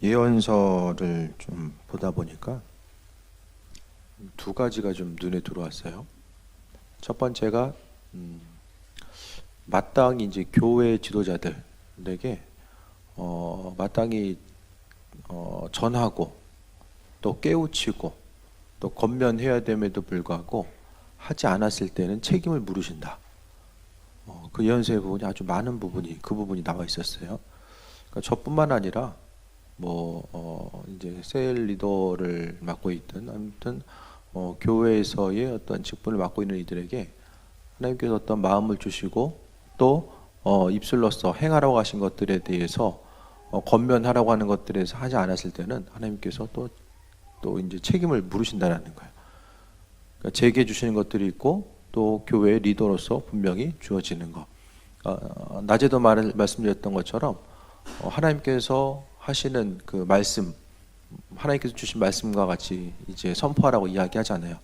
예언서를 좀 보다 보니까 두 가지가 좀 눈에 들어왔어요. 첫 번째가 마땅히 이제 교회 지도자들에게 마땅히 전하고 또 깨우치고 또 권면해야 됨에도 불구하고 하지 않았을 때는 책임을 물으신다. 그 예언서의 부분이 아주 많은 부분이 그 부분이 나와 있었어요. 그러니까 저뿐만 아니라 이제 셀 리더를 맡고 있든 아무튼 교회에서의 어떤 직분을 맡고 있는 이들에게 하나님께서 어떤 마음을 주시고 또 입술로서 행하라고 하신 것들에 대해서 권면하라고 하는 것들에서 하지 않았을 때는 하나님께서 또 이제 책임을 물으신다라는 거예요. 그러니까 제게 주시는 것들이 있고 또 교회의 리더로서 분명히 주어지는 것. 낮에도 말씀드렸던 것처럼 하나님께서 하시는 그 말씀, 하나님께서 주신 말씀과 같이 이제 선포하라고 이야기하잖아요.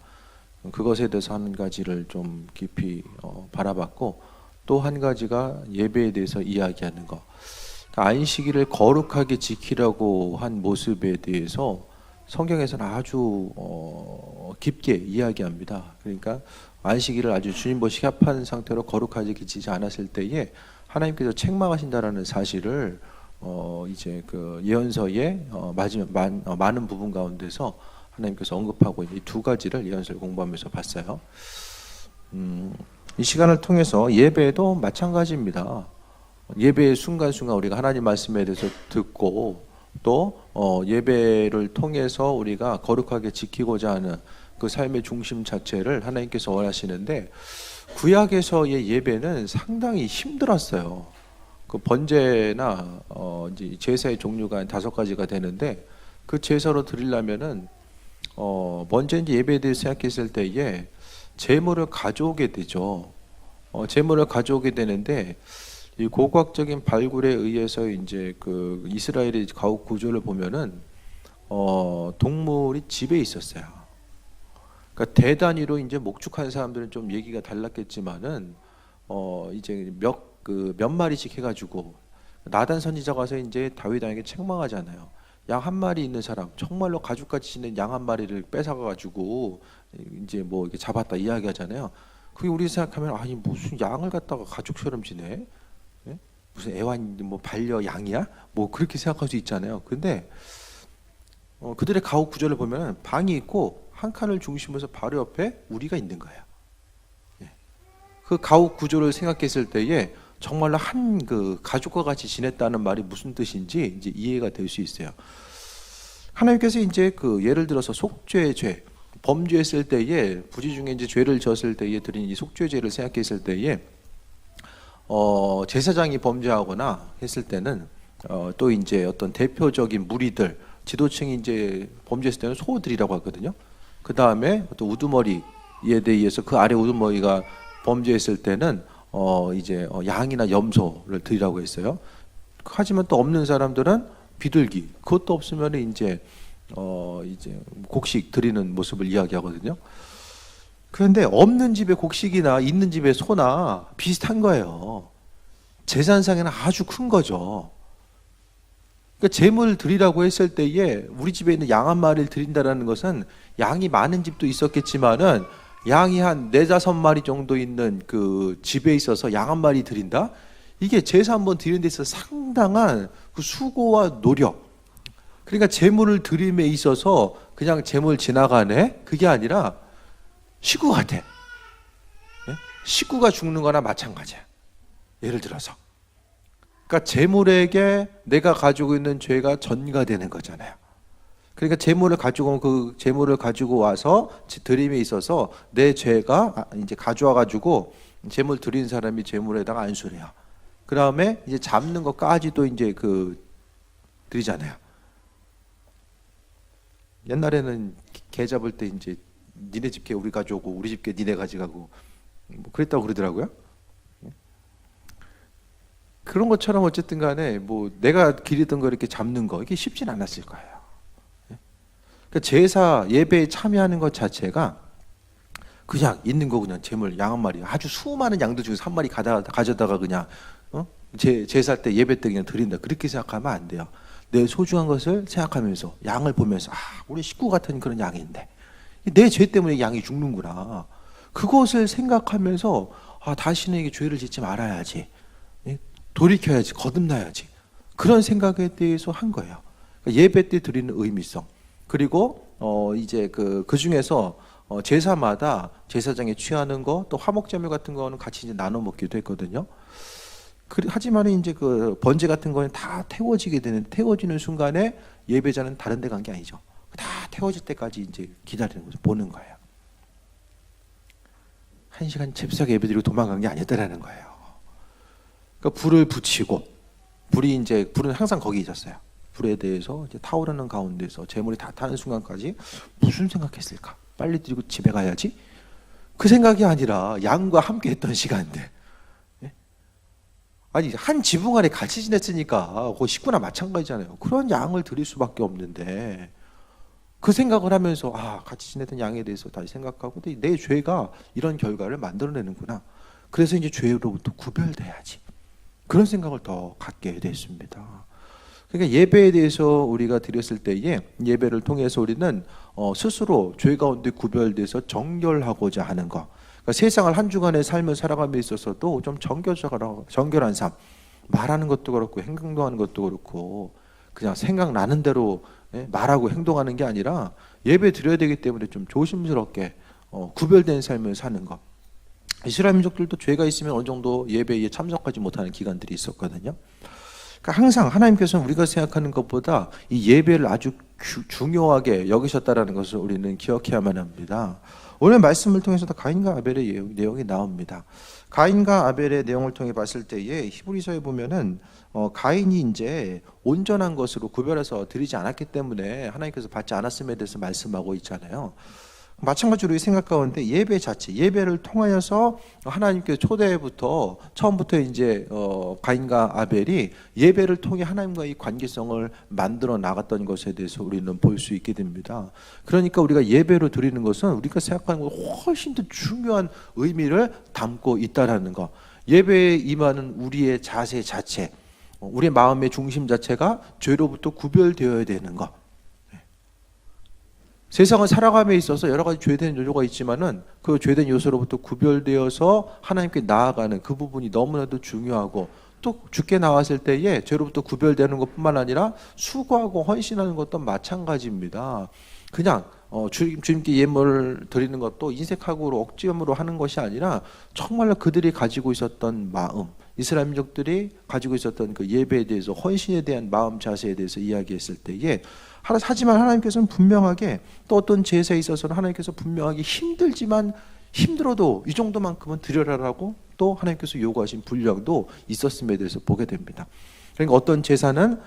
그것에 대해서 한 가지를 좀 깊이 바라봤고 또 한 가지가 예배에 대해서 이야기하는 것. 그러니까 안식일을 거룩하게 지키라고 한 모습에 대해서 성경에서는 아주 깊게 이야기합니다. 그러니까 안식일을 아주 주님 보시기 합한 상태로 거룩하게 지키지 않았을 때에 하나님께서 책망하신다라는 사실을 이제 그 예언서의 많은 부분 가운데서 하나님께서 언급하고 있는 이 두 가지를 예언서를 공부하면서 봤어요. 이 시간을 통해서 예배도 마찬가지입니다. 예배의 순간순간 우리가 하나님 말씀에 대해서 듣고 또 예배를 통해서 우리가 거룩하게 지키고자 하는 그 삶의 중심 자체를 하나님께서 원하시는데 구약에서의 예배는 상당히 힘들었어요. 그 번제나 이제 제사의 종류가 한 5가지가 되는데 그 제사로 드리려면은 먼저 이제 예배에 대해서 생각했을 때에 제물을 가져오게 되죠. 제물을 가져오게 되는데 이 고고학적인 발굴에 의해서 이제 그 이스라엘의 가옥 구조를 보면은 동물이 집에 있었어요. 그러니까 대단위로 이제 목축한 사람들은 좀 얘기가 달랐겠지만은 이제 몇 마리씩 해가지고 나단 선지자가 와서 이제 다윗 왕에게 책망하잖아요. 양 한 마리 있는 사람, 정말로 가죽같이 지낸 양 한 마리를 뺏어가가지고 이제 뭐 이렇게 잡았다 이야기하잖아요. 그게 우리 생각하면 아니 무슨 양을 갖다가 가죽처럼 지내? 예? 무슨 애완 뭐 반려 양이야? 뭐 그렇게 생각할 수 있잖아요. 근데 그들의 가옥 구조를 보면 방이 있고 한 칸을 중심으로 바로 옆에 우리가 있는 거예요. 예. 그 가옥 구조를 생각했을 때에 정말로 한 그 가족과 같이 지냈다는 말이 무슨 뜻인지 이제 이해가 될 수 있어요. 하나님께서 이제 그 예를 들어서 속죄죄, 범죄했을 때에 부지 중에 이제 죄를 졌을 때에 드린 이 속죄죄를 생각했을 때에 제사장이 범죄하거나 했을 때는 또 이제 어떤 대표적인 무리들, 지도층이 이제 범죄했을 때는 소들이라고 하거든요. 그 다음에 또 우두머리에 대해서 그 아래 우두머리가 범죄했을 때는 이제 양이나 염소를 드리라고 했어요. 하지만 또 없는 사람들은 비둘기, 그것도 없으면 이제 곡식 드리는 모습을 이야기하거든요. 그런데 없는 집에 곡식이나 있는 집에 소나 비슷한 거예요. 재산상에는 아주 큰 거죠. 그러니까 제물을 드리라고 했을 때에 우리 집에 있는 양 한 마리를 드린다라는 것은 양이 많은 집도 있었겠지만은 양이 한 4-5마리 정도 있는 그 집에 있어서 양 한 마리 드린다? 이게 제사 한번 드리는 데 있어서 상당한 그 수고와 노력. 그러니까 제물을 드림에 있어서 그냥 제물 지나가네? 그게 아니라 식구 같아. 예? 식구가 죽는 거나 마찬가지야. 예를 들어서. 그러니까 제물에게 내가 가지고 있는 죄가 전가되는 거잖아요. 그러니까 제물을 가지고 오면 그 제물을 가지고 와서 드림에 있어서 내 죄가 이제 가져와 가지고 제물 드린 사람이 제물에다가 안수를 해요. 그 다음에 이제 잡는 것까지도 이제 그 드리잖아요. 옛날에는 개 잡을 때 이제 니네 집 개 우리 가져오고 우리 집 개 니네 가져가고 뭐 그랬다고 그러더라고요. 그런 것처럼 어쨌든 간에 뭐 내가 기르던 거 이렇게 잡는 거 이게 쉽진 않았을 거예요. 그러니까 제사 예배에 참여하는 것 자체가 그냥 있는 거 그냥 제물 양 한 마리 아주 수많은 양들 중에서 한 마리 가져다가 그냥 제사 때 예배 때 그냥 드린다 그렇게 생각하면 안 돼요. 내 소중한 것을 생각하면서 양을 보면서 우리 식구 같은 그런 양인데 내 죄 때문에 양이 죽는구나. 그것을 생각하면서 다시는 이게 죄를 짓지 말아야지. 돌이켜야지. 거듭나야지. 그런 생각에 대해서 한 거예요. 그러니까 예배 때 드리는 의미성. 그리고 이제 그 중에서 제사마다 제사장에 취하는 거, 또 화목제물 같은 거는 같이 이제 나눠 먹기도 했거든요. 하지만 이제 그 번제 같은 거는 다 태워지게 되는데, 태워지는 순간에 예배자는 다른 데 간 게 아니죠. 다 태워질 때까지 이제 기다리는 거죠. 보는 거예요. 1시간 잽싸게 예배드리고 도망간 게 아니었다라는 거예요. 그러니까 불을 붙이고, 불은 항상 거기 있었어요. 불에 대해서 이제 타오르는 가운데서 재물이 다 타는 순간까지 무슨 생각했을까? 빨리 드리고 집에 가야지. 그 생각이 아니라 양과 함께 했던 시간인데, 아니 한 지붕 아래 같이 지냈으니까 그 식구나 마찬가지잖아요. 그런 양을 드릴 수밖에 없는데, 그 생각을 하면서 같이 지냈던 양에 대해서 다시 생각하고 내 죄가 이런 결과를 만들어내는구나. 그래서 이제 죄로부터 구별돼야지. 그런 생각을 더 갖게 됐습니다. 그러니까 예배에 대해서 우리가 드렸을 때에 예배를 통해서 우리는 스스로 죄 가운데 구별돼서 정결하고자 하는 것. 그러니까 세상을 한 주간의 삶을 살아감에 있어서도 좀 정결한 삶. 말하는 것도 그렇고 행동도 하는 것도 그렇고 그냥 생각나는 대로 말하고 행동하는 게 아니라 예배 드려야 되기 때문에 좀 조심스럽게 구별된 삶을 사는 것. 이스라엘 민족들도 죄가 있으면 어느 정도 예배에 참석하지 못하는 기간들이 있었거든요. 그러니까 항상 하나님께서는 우리가 생각하는 것보다 이 예배를 아주 중요하게 여기셨다라는 것을 우리는 기억해야만 합니다. 오늘 말씀을 통해서도 가인과 아벨의 내용이 나옵니다. 가인과 아벨의 내용을 통해 봤을 때에 히브리서에 보면은 가인이 이제 온전한 것으로 구별해서 드리지 않았기 때문에 하나님께서 받지 않았음에 대해서 말씀하고 있잖아요. 마찬가지로 이 생각 가운데 예배 자체, 예배를 통하여서 하나님께서 초대부터 처음부터 이제 가인과 아벨이 예배를 통해 하나님과의 관계성을 만들어 나갔던 것에 대해서 우리는 볼 수 있게 됩니다. 그러니까 우리가 예배로 드리는 것은 우리가 생각하는 것보다 훨씬 더 중요한 의미를 담고 있다라는 것. 예배에 임하는 우리의 자세 자체, 우리의 마음의 중심 자체가 죄로부터 구별되어야 되는 것. 세상을 살아감에 있어서 여러 가지 죄된 요소가 있지만은 그 죄된 요소로부터 구별되어서 하나님께 나아가는 그 부분이 너무나도 중요하고, 또 죽게 나왔을 때에 죄로부터 구별되는 것뿐만 아니라 수고하고 헌신하는 것도 마찬가지입니다. 그냥 주님께 예물을 드리는 것도 인색하고 억지음으로 하는 것이 아니라 정말로 그들이 가지고 있었던 마음, 이스라엘 민족들이 가지고 있었던 그 예배에 대해서, 헌신에 대한 마음 자세에 대해서 이야기했을 때에, 하지만 하나님께서는 분명하게, 또 어떤 제사에 있어서는 하나님께서 분명하게 힘들지만 힘들어도 이 정도만큼은 드려라라고 또 하나님께서 요구하신 분량도 있었음에 대해서 보게 됩니다. 그러니까 어떤 제사는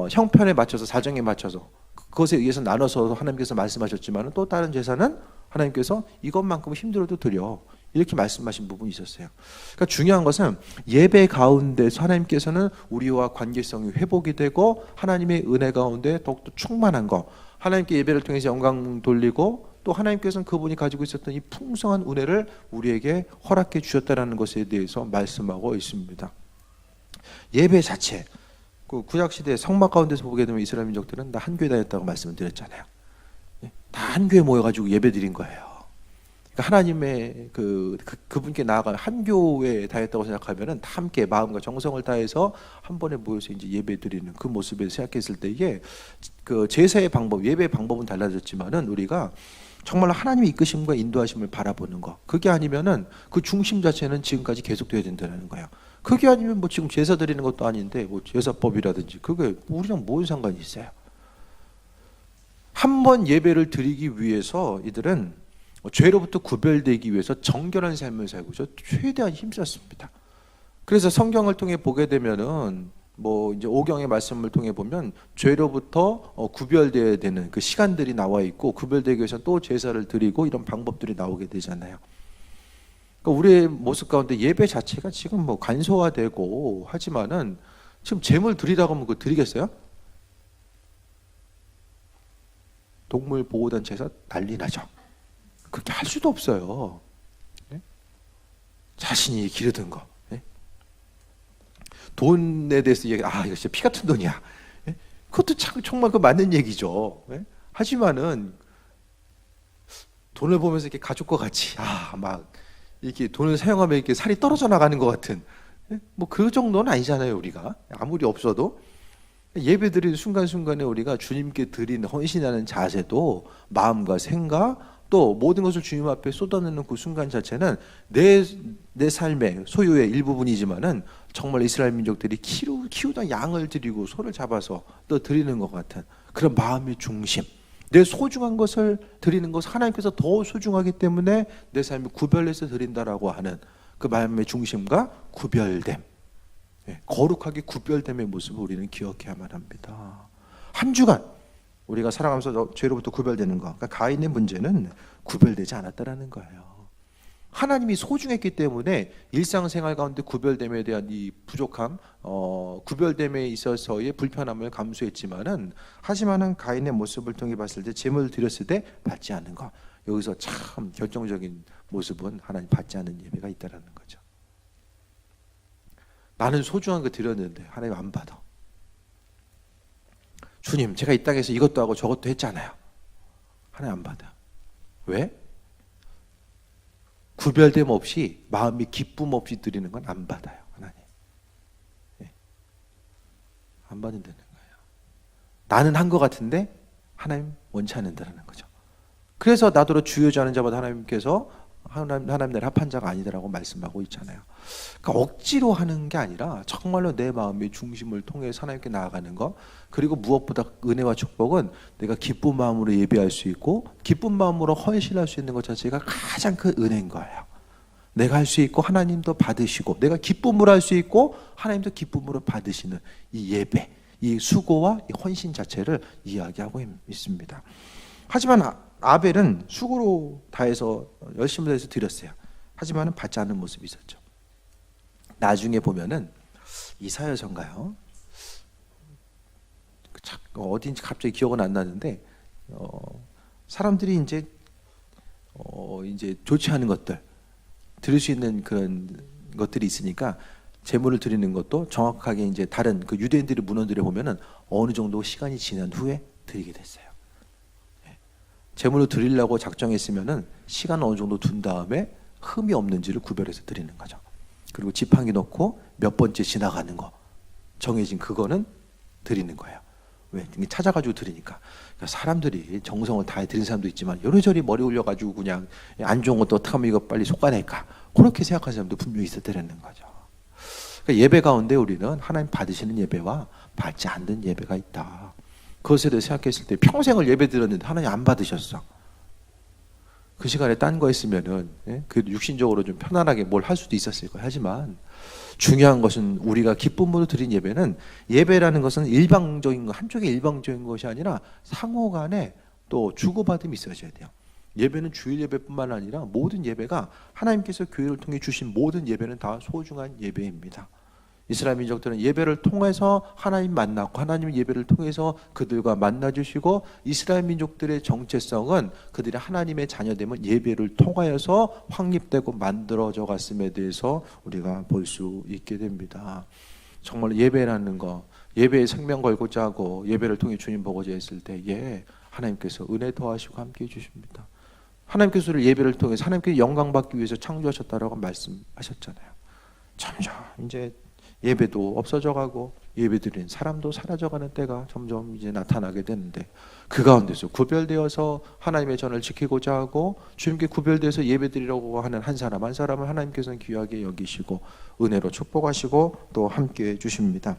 형편에 맞춰서, 사정에 맞춰서 그것에 의해서 나눠서 하나님께서 말씀하셨지만, 또 다른 제사는 하나님께서 이것만큼 힘들어도 드려, 이렇게 말씀하신 부분이 있었어요. 그러니까 중요한 것은 예배 가운데서 하나님께서는 우리와 관계성이 회복이 되고 하나님의 은혜 가운데 더욱더 충만한 것, 하나님께 예배를 통해서 영광 돌리고, 또 하나님께서는 그분이 가지고 있었던 이 풍성한 은혜를 우리에게 허락해 주셨다는 것에 대해서 말씀하고 있습니다. 예배 자체, 그 구약시대 성막 가운데서 보게 되면 이스라엘 민족들은 다 한 교회 다녔다고 말씀을 드렸잖아요. 다 한 교회 모여가지고 예배 드린 거예요. 하나님의 그분께 나아가 한 교회에 다녔다고 생각하면은 다 함께 마음과 정성을 다해서 한 번에 모여서 이제 예배드리는 그 모습을 생각했을 때에 그 제사의 방법, 예배의 방법은 달라졌지만은 우리가 정말 하나님의 이끄심과 인도하심을 바라보는 것, 그게 아니면은 그 중심 자체는 지금까지 계속돼야 된다는 거예요. 그게 아니면 뭐 지금 제사 드리는 것도 아닌데 뭐 제사법이라든지 그게 우리랑 뭔 상관이 있어요? 한 번 예배를 드리기 위해서 이들은 죄로부터 구별되기 위해서 정결한 삶을 살고서 최대한 힘썼습니다. 그래서 성경을 통해 보게 되면은 뭐 이제 오경의 말씀을 통해 보면 죄로부터 구별되어야 되는 그 시간들이 나와 있고, 구별되기 위해서 또 제사를 드리고 이런 방법들이 나오게 되잖아요. 그러니까 우리의 모습 가운데 예배 자체가 지금 뭐 간소화되고 하지만은 지금 제물 드리라고 하면 그거 드리겠어요? 동물 보호단체에서 난리 나죠. 그렇게 할 수도 없어요. 자신이 기르던 거. 돈에 대해서 이야기, 이거 진짜 피 같은 돈이야. 그것도 참 정말 그 맞는 얘기죠. 예? 하지만은 돈을 보면서 이렇게 가족과 같이 막 이렇게 돈을 사용하면 이렇게 살이 떨어져 나가는 것 같은, 예? 뭐 그 정도는 아니잖아요. 우리가 아무리 없어도 예배드리는 순간순간에 우리가 주님께 드리는 헌신하는 자세도 마음과 생각 또 모든 것을 주님 앞에 쏟아내는 그 순간 자체는 내 삶의 소유의 일부분이지만은 정말 이스라엘 민족들이 키우던 양을 드리고 소를 잡아서 또 드리는 것 같은 그런 마음의 중심, 내 소중한 것을 드리는 것, 하나님께서 더 소중하기 때문에 내 삶을 구별해서 드린다라고 하는 그 마음의 중심과 구별됨, 거룩하게 구별됨의 모습을 우리는 기억해야만 합니다. 한 주간 우리가 살아가면서 죄로부터 구별되는 것, 그러니까 가인의 문제는 구별되지 않았다라는 거예요. 하나님이 소중했기 때문에 일상생활 가운데 구별됨에 대한 이 부족함, 구별됨에 있어서의 불편함을 감수했지만은, 하지만은 가인의 모습을 통해 봤을 때 제물을 드렸을 때 받지 않는 것, 여기서 참 결정적인 모습은 하나님 받지 않는 예배가 있다라는 거죠. 나는 소중한 거 드렸는데 하나님 안 받아. 주님, 제가 이 땅에서 이것도 하고 저것도 했잖아요. 하나님 안 받아. 왜? 구별됨 없이, 마음이 기쁨 없이 드리는 건 안 받아요. 하나님. 안 받는다는 거예요. 나는 한 것 같은데 하나님 원치 않는다는 거죠. 그래서 나더러 주여자는 자마다 하나님께서 하나님 나라 합한 자가 아니다라고 말씀하고 있잖아요. 그러니까 억지로 하는 게 아니라 정말로 내 마음의 중심을 통해서 하나님께 나아가는 것, 그리고 무엇보다 은혜와 축복은 내가 기쁜 마음으로 예배할 수 있고 기쁜 마음으로 헌신할 수 있는 것 자체가 가장 큰 은혜인 거예요. 내가 할 수 있고 하나님도 받으시고, 내가 기쁨으로 할 수 있고 하나님도 기쁨으로 받으시는 이 예배, 이 수고와 이 헌신 자체를 이야기하고 있습니다. 하지만 아벨은 수고로 다해서 열심히 해서 드렸어요. 하지만 받지 않는 모습이 있었죠. 나중에 보면은 이사야서인가요? 어딘지 갑자기 기억은 안 나는데, 사람들이 이제 좋지 않은 것들 드릴 수 있는 그런 것들이 있으니까 제물을 드리는 것도 정확하게 이제 다른 그 유대인들의 문헌들에 보면은 어느 정도 시간이 지난 후에 드리게 됐어요. 제물을 드리려고 작정했으면은 시간 어느 정도 둔 다음에 흠이 없는지를 구별해서 드리는 거죠. 그리고 지팡이 넣고 몇 번째 지나가는 거 정해진 그거는 드리는 거예요. 왜? 찾아가지고 드리니까. 그러니까 사람들이 정성을 다해 드리는 사람도 있지만 요리저리 머리 올려가지고 그냥 안 좋은 것도 어떻게 하면 이거 빨리 속아낼까, 그렇게 생각하는 사람도 분명히 있었다는 거죠. 그러니까 예배 가운데 우리는 하나님 받으시는 예배와 받지 않는 예배가 있다. 그것에 대해서 생각했을 때 평생을 예배 드렸는데 하나님 안 받으셨어. 그 시간에 딴 거 했으면은 그 육신적으로 좀 편안하게 뭘 할 수도 있었을 거예요. 하지만 중요한 것은 우리가 기쁨으로 드린 예배는, 예배라는 것은 일방적인 거, 한쪽에 일방적인 것이 아니라 상호간에 또 주고받음이 있어져야 돼요. 예배는 주일 예배뿐만 아니라 모든 예배가, 하나님께서 교회를 통해 주신 모든 예배는 다 소중한 예배입니다. 이스라엘 민족들은 예배를 통해서 하나님 만났고, 하나님 예배를 통해서 그들과 만나주시고, 이스라엘 민족들의 정체성은 그들이 하나님의 자녀됨은 예배를 통하여서 확립되고 만들어져 갔음에 대해서 우리가 볼 수 있게 됩니다. 정말 예배라는 거, 예배에 생명 걸고자 하고 예배를 통해 주님 보고자 했을 때 하나님께서 은혜 더하시고 함께 해주십니다. 하나님께서 우리를 예배를 통해서 하나님께 영광 받기 위해서 창조하셨다라고 말씀하셨잖아요. 점점 이제 예배도 없어져가고 예배드리는 사람도 사라져가는 때가 점점 이제 나타나게 되는데, 그 가운데서 구별되어서 하나님의 전을 지키고자 하고 주님께 구별되어서 예배드리려고 하는 한 사람 한 사람을 하나님께서는 귀하게 여기시고 은혜로 축복하시고 또 함께 해주십니다.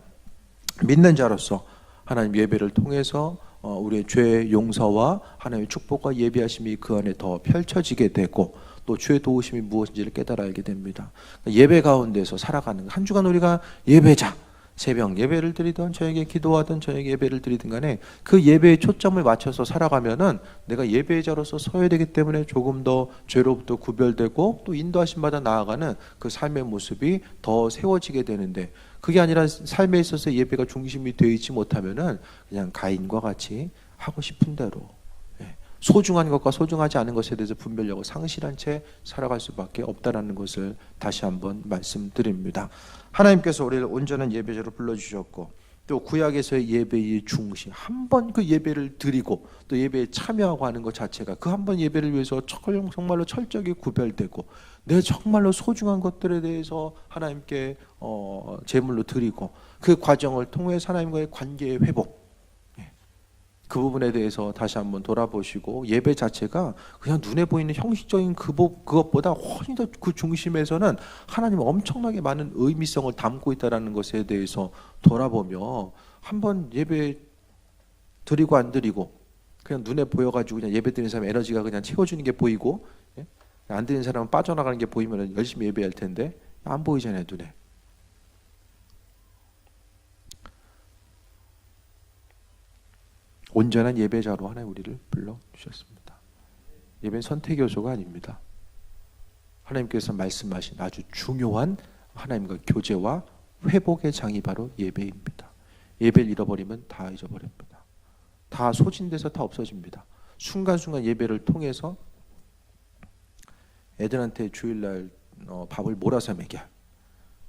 믿는 자로서 하나님 예배를 통해서 우리의 죄 용서와 하나님의 축복과 예비하심이 그 안에 더 펼쳐지게 되고, 또 주의 도우심이 무엇인지를 깨달아 알게 됩니다. 예배 가운데서 살아가는 한 주간 우리가 예배자, 새벽 예배를 드리든 저에게 기도하든 저에게 예배를 드리든 간에 그 예배에 초점을 맞춰서 살아가면은 내가 예배자로서 서야 되기 때문에 조금 더 죄로부터 구별되고 또 인도하심 받아 나아가는 그 삶의 모습이 더 세워지게 되는데, 그게 아니라 삶에 있어서 예배가 중심이 되어 있지 못하면은 그냥 가인과 같이 하고 싶은 대로 소중한 것과 소중하지 않은 것에 대해서 분별력을 상실한 채 살아갈 수밖에 없다라는 것을 다시 한번 말씀드립니다. 하나님께서 우리를 온전한 예배자로 불러주셨고, 또 구약에서의 예배의 중심, 한 번 그 예배를 드리고 또 예배에 참여하고 하는 것 자체가 그 한 번 예배를 위해서 정말로 철저하게 구별되고 내 정말로 소중한 것들에 대해서 하나님께 제물로 드리고 그 과정을 통해서 하나님과의 관계의 회복, 그 부분에 대해서 다시 한번 돌아보시고 예배 자체가 그냥 눈에 보이는 형식적인 그것보다 훨씬 더 그 중심에서는 하나님 엄청나게 많은 의미성을 담고 있다는 것에 대해서 돌아보며 한번 예배 드리고 안 드리고 그냥 눈에 보여가지고 그냥 예배 드리는 사람 에너지가 그냥 채워주는 게 보이고, 안 드리는 사람은 빠져나가는 게 보이면 열심히 예배할 텐데 안 보이잖아요, 눈에. 온전한 예배자로 하나님 우리를 불러주셨습니다. 예배는 선택 요소가 아닙니다. 하나님께서 말씀하신 아주 중요한 하나님과 교제와 회복의 장이 바로 예배입니다. 예배를 잃어버리면 다 잊어버립니다. 다 소진돼서 다 없어집니다. 순간순간 예배를 통해서 애들한테 주일날 밥을 몰아서 먹여.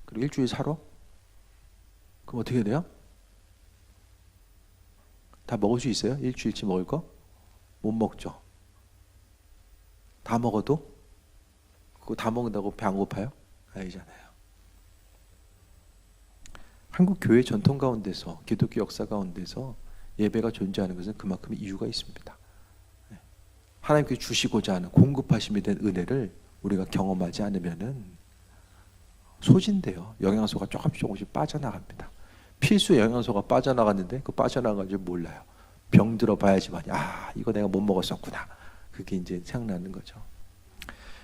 그리고 일주일 살아? 그럼 어떻게 돼요? 다 먹을 수 있어요? 일주일치 먹을 거? 못 먹죠. 다 먹어도? 그거 다 먹는다고 배 안 고파요? 아니잖아요. 한국 교회 전통 가운데서, 기독교 역사 가운데서 예배가 존재하는 것은 그만큼 이유가 있습니다. 하나님께서 주시고자 하는 공급하심에 대한 은혜를 우리가 경험하지 않으면은 소진돼요. 영양소가 조금씩 빠져나갑니다. 필수 영양소가 빠져나갔는데 그 빠져나간 줄 몰라요. 병 들어봐야지만 이거 내가 못 먹었었구나. 그게 이제 생각나는 거죠.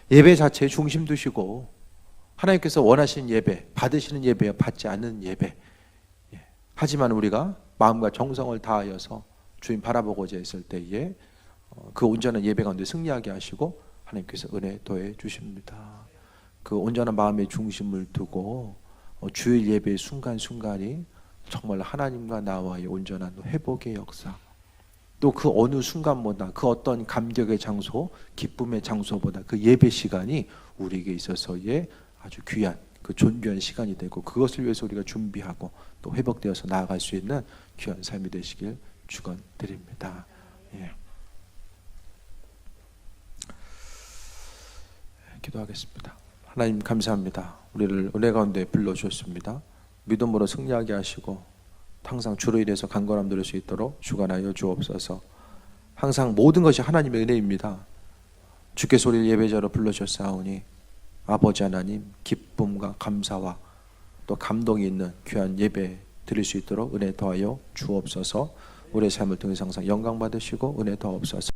예배 자체에 중심 두시고 하나님께서 원하시는 예배, 받으시는 예배와 받지 않는 예배. 하지만 우리가 마음과 정성을 다하여서 주님 바라보고자 했을 때에 그 온전한 예배 가운데 승리하게 하시고 하나님께서 은혜 더해 주십니다. 그 온전한 마음의 중심을 두고 주일 예배의 순간순간이 정말 하나님과 나와의 온전한 회복의 역사, 또 그 어느 순간보다 그 어떤 감격의 장소, 기쁨의 장소보다 그 예배 시간이 우리에게 있어서의 아주 귀한 그 존귀한 시간이 되고 그것을 위해서 우리가 준비하고 또 회복되어서 나아갈 수 있는 귀한 삶이 되시길 축원드립니다. 기도하겠습니다. 하나님 감사합니다. 우리를 은혜 가운데 불러주셨습니다. 믿음으로 승리하게 하시고 항상 주로 인해서 강건함 누릴 수 있도록 주관하여 주옵소서. 항상 모든 것이 하나님의 은혜입니다. 주께서 우리를 예배자로 불러주셨사오니 아버지 하나님 기쁨과 감사와 또 감동이 있는 귀한 예배 드릴 수 있도록 은혜 더하여 주옵소서. 우리의 삶을 통해서 항상 영광 받으시고 은혜 더옵소서.